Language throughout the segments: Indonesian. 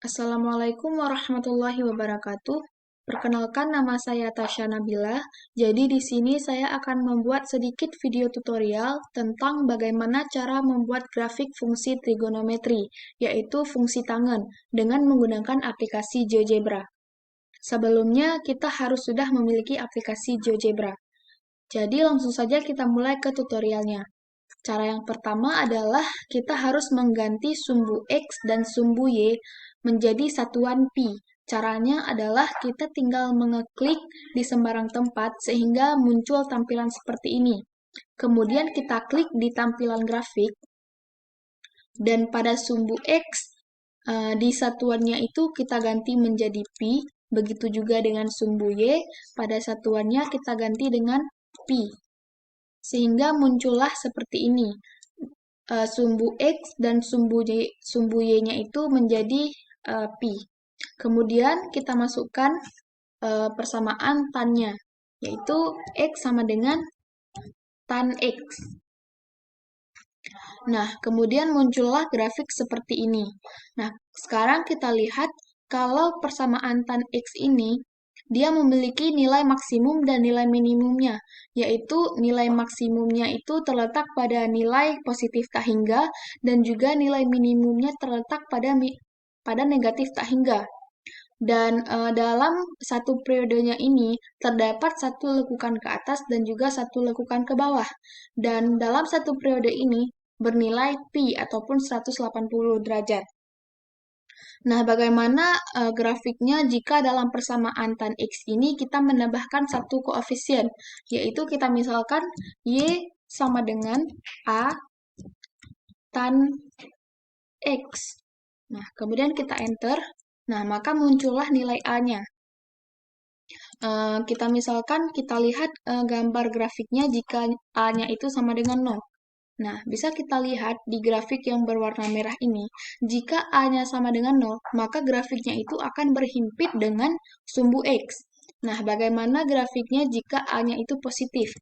Assalamualaikum warahmatullahi wabarakatuh. Perkenalkan, nama saya Tasya Nabila. Jadi di sini saya akan membuat sedikit video tutorial tentang bagaimana cara membuat grafik fungsi trigonometri, yaitu fungsi tangen, dengan menggunakan aplikasi GeoGebra. Sebelumnya, kita harus sudah memiliki aplikasi GeoGebra. Jadi langsung saja kita mulai ke tutorialnya. Cara yang pertama adalah kita harus mengganti sumbu X dan sumbu Y menjadi satuan pi. Caranya adalah kita tinggal mengeklik di sembarang tempat sehingga muncul tampilan seperti ini. Kemudian kita klik di tampilan grafik dan pada sumbu X di satuannya itu kita ganti menjadi pi. Begitu juga dengan sumbu Y, pada satuannya kita ganti dengan pi. Sehingga muncullah seperti ini. Sumbu X dan sumbu Y-nya itu menjadi pi. Kemudian kita masukkan persamaan tan-nya, yaitu X sama dengan tan X. Nah, kemudian muncullah grafik seperti ini. Nah, sekarang kita lihat kalau persamaan tan X ini dia memiliki nilai maksimum dan nilai minimumnya, yaitu nilai maksimumnya itu terletak pada nilai positif tak hingga, dan juga nilai minimumnya terletak pada negatif tak hingga. Dan dalam satu periodenya ini terdapat satu lekukan ke atas dan juga satu lekukan ke bawah. Dan dalam satu periode ini bernilai pi ataupun 180 derajat. Nah, bagaimana grafiknya jika dalam persamaan tan X ini kita menambahkan satu koefisien, yaitu kita misalkan Y sama dengan A tan X. Nah, kemudian kita enter. Nah, maka muncullah nilai A-nya. Kita misalkan, kita lihat gambar grafiknya jika A-nya itu sama dengan 0. Nah, bisa kita lihat di grafik yang berwarna merah ini, jika A-nya sama dengan 0, maka grafiknya itu akan berhimpit dengan sumbu X. Nah, bagaimana grafiknya jika A-nya itu positif?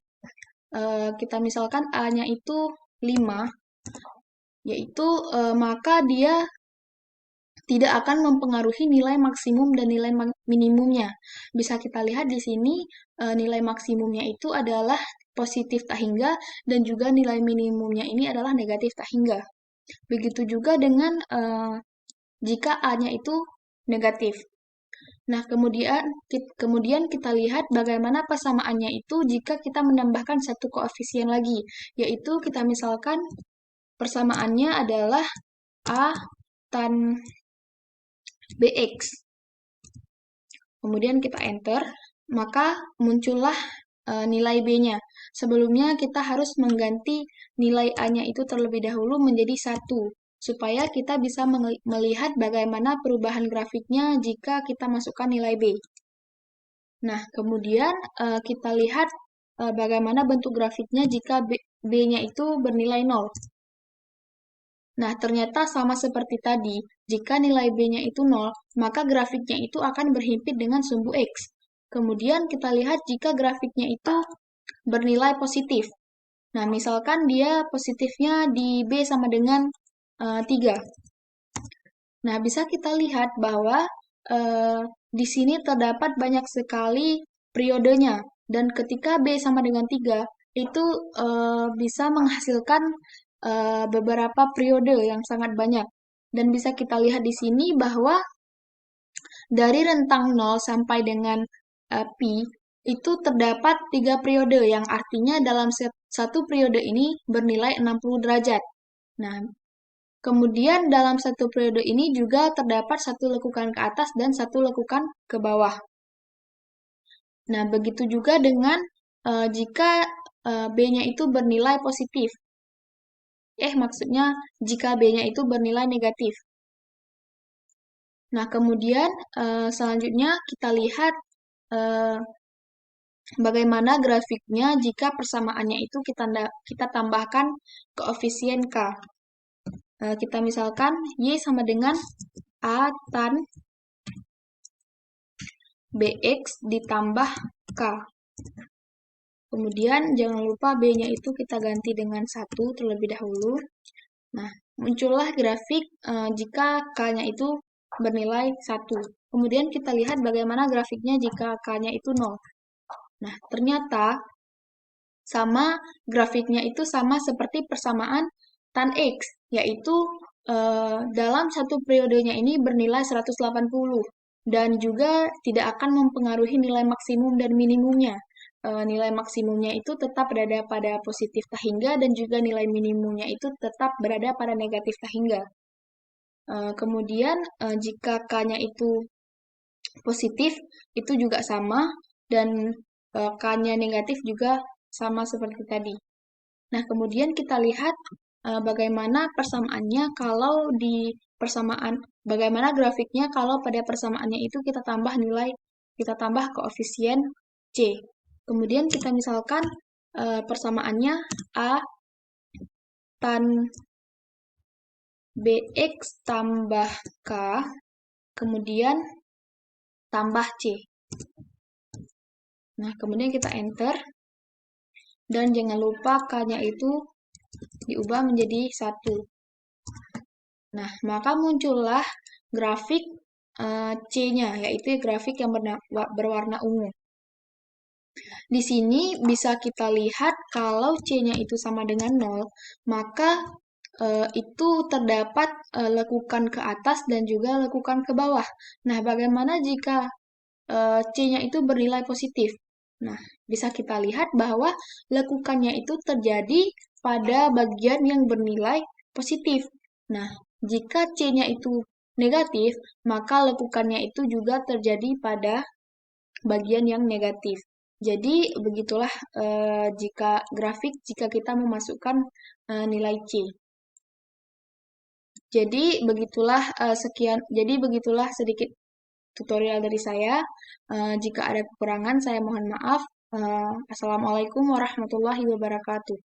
Kita misalkan A-nya itu 5, yaitu maka dia tidak akan mempengaruhi nilai maksimum dan nilai minimumnya. Bisa kita lihat di sini nilai maksimumnya itu adalah positif tak hingga dan juga nilai minimumnya ini adalah negatif tak hingga. Begitu juga dengan jika A-nya itu negatif. Nah, kemudian kita lihat bagaimana persamaannya itu jika kita menambahkan satu koefisien lagi, yaitu kita misalkan persamaannya adalah A tan BX. Kemudian kita enter, maka muncullah nilai B-nya. Sebelumnya kita harus mengganti nilai A-nya itu terlebih dahulu menjadi 1, supaya kita bisa melihat bagaimana perubahan grafiknya jika kita masukkan nilai B. Nah, kemudian kita lihat bagaimana bentuk grafiknya jika B-nya itu bernilai 0. Nah, ternyata sama seperti tadi, jika nilai B-nya itu 0, maka grafiknya itu akan berhimpit dengan sumbu X. Kemudian kita lihat jika grafiknya itu bernilai positif. Nah, misalkan dia positifnya di B sama dengan 3. Nah, bisa kita lihat bahwa di sini terdapat banyak sekali periodenya. Dan ketika B sama dengan 3, itu bisa menghasilkan beberapa periode yang sangat banyak. Dan bisa kita lihat di sini bahwa dari rentang 0 sampai dengan pi, itu terdapat 3 periode, yang artinya dalam satu periode ini bernilai 60 derajat. Nah, kemudian dalam satu periode ini juga terdapat satu lekukan ke atas dan satu lekukan ke bawah. Nah, begitu juga dengan jika B-nya itu bernilai positif. Maksudnya jika B-nya itu bernilai negatif. Nah, kemudian selanjutnya kita lihat bagaimana grafiknya jika persamaannya itu kita tambahkan koefisien K. Kita misalkan Y sama dengan A tan BX ditambah K. Kemudian jangan lupa B-nya itu kita ganti dengan 1 terlebih dahulu. Nah, muncullah grafik jika K-nya itu bernilai 1. Kemudian kita lihat bagaimana grafiknya jika K-nya itu 0. Nah, ternyata sama grafiknya itu sama seperti persamaan tan X, yaitu dalam satu periodenya ini bernilai 180 dan juga tidak akan mempengaruhi nilai maksimum dan minimumnya. Nilai maksimumnya itu tetap berada pada positif tahingga dan juga nilai minimumnya itu tetap berada pada negatif tahingga. Kemudian jika K-nya itu positif, itu juga sama, dan K-nya negatif juga sama seperti tadi. Nah, kemudian kita lihat bagaimana persamaannya kalau di persamaan, bagaimana grafiknya kalau pada persamaannya itu kita tambah koefisien C. Kemudian kita misalkan persamaannya A tan BX tambah K, kemudian tambah C. Nah, kemudian kita enter. Dan jangan lupa K-nya itu diubah menjadi 1. Nah, maka muncullah grafik C-nya, yaitu grafik yang berwarna ungu. Di sini bisa kita lihat kalau C-nya itu sama dengan 0, maka itu terdapat lekukan ke atas dan juga lekukan ke bawah. Nah, bagaimana jika C-nya itu bernilai positif? Nah, bisa kita lihat bahwa lekukannya itu terjadi pada bagian yang bernilai positif. Nah, jika C-nya itu negatif, maka lekukannya itu juga terjadi pada bagian yang negatif. Jadi, begitulah jika kita memasukkan nilai C. Jadi, begitulah sedikit tutorial dari saya. Jika ada kekurangan, saya mohon maaf. Assalamualaikum warahmatullahi wabarakatuh.